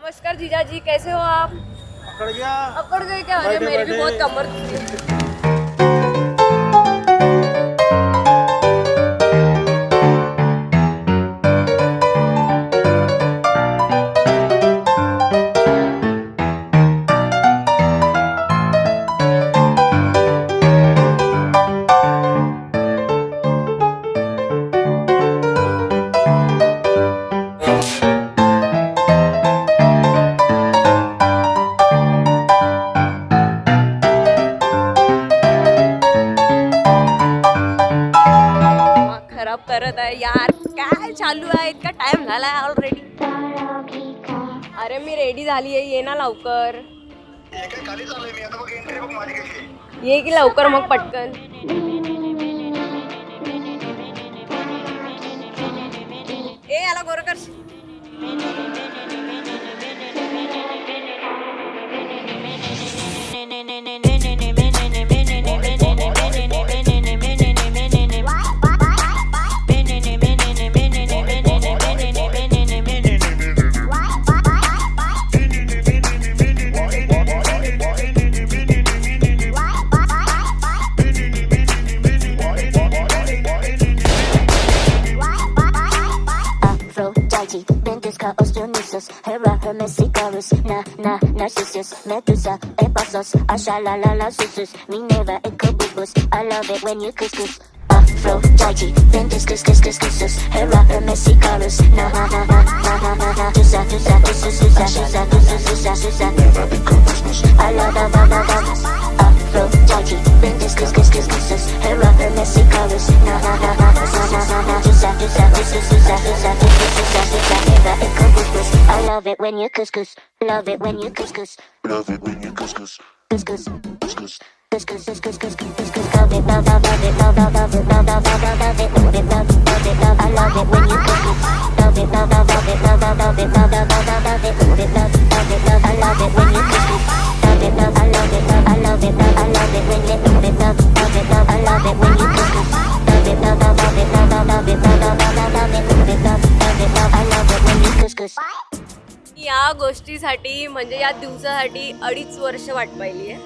नमस्कार जीजा जी, कैसे हो आप? अकड़ गए क्या? अरे मेरी भी बहुत कमर दुखी है। खराब करत आहे यार, काय चालू आहे? इतका टाइम झालाय ऑलरेडी. अरे मी रेडी झाली आहे, ये ना लवकर. ये की लवकर मग पटकन. ए याला गोर कर. Osteonissus, Hera, Hermes, Icarus, Narcissus, Medusa, Epasos, Ashalalala, Susus, Minerva, Ecobubus. I love it when you couscous. Aphrodite, Ventus, Cuscus, Hera, Hermes, Icarus, Tusa, I love Aphrodite, Ventus, Cuscus, Hera, Hermes, Icarus, I love it when you couscous. Love it when you couscous. Love it when you couscous. Couscous. Couscous. Love it, love it, love it, love it, love it, love it, love it, love it, love it, love it. I love it when you couscous. Love it, love it, love it, love it, love it, love it, love it, love it, love it, love it. I love it when you couscous. Love it, love, I love it, love, I love it, love, I love it when you love it, love it, love, I love it when you couscous. Love it, love, I love it, love, I love it, love, I love it, love it, love, I love it when you couscous. या गोष्टीसाठी म्हणजे या दिवसासाठी 2.5 वर्ष वाट पाहिली आहे.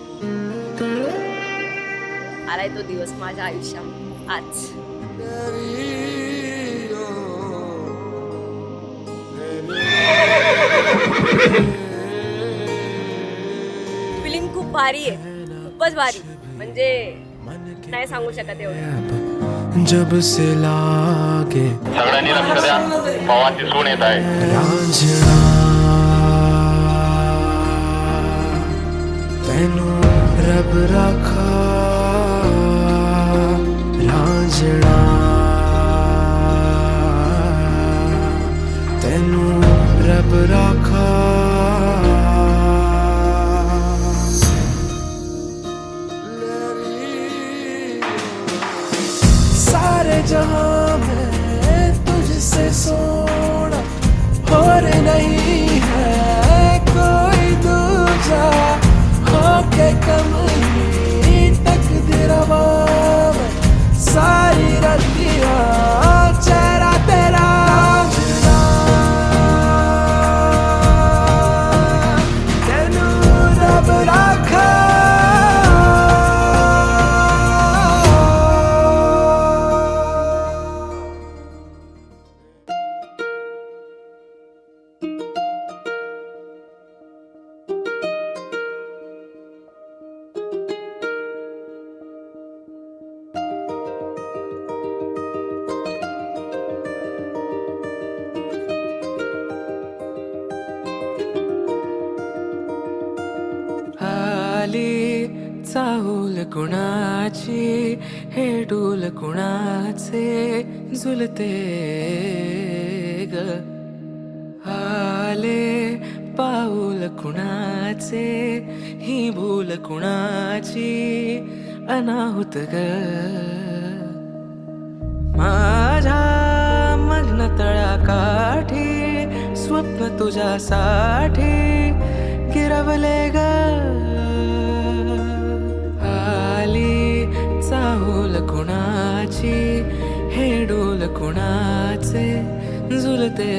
आलाय तो दिवस माझ्या आयुष्यात आज. फिलिंग खूप भारी आहे, खूपच भारी, म्हणजे नाही सांगू शकत एवढं. जब से लागे सगळ्यांनी लक्ष द्या, पवानची सून येत आहे. रांझणा तैनू रब रखा, रांझणा तैनू रब रखा. सारे जहां में तुझसे सोना और नहीं है कोई दूजा. होके कमली तकदीरवा में सारी रतिया चेहरा तेरा. तेनू रब रखा. चाहूल कुणाची हे डोल कुणाचे झुलते ग. आले पाऊल कुणाचे ही भूल कुणाची अनाहुत ग. माझ्या मग्न तळाकाठी स्वप्न तुझ्यासाठी गिरवले ग. चाहूल कुणाची हे डोल कुणाचे झुलते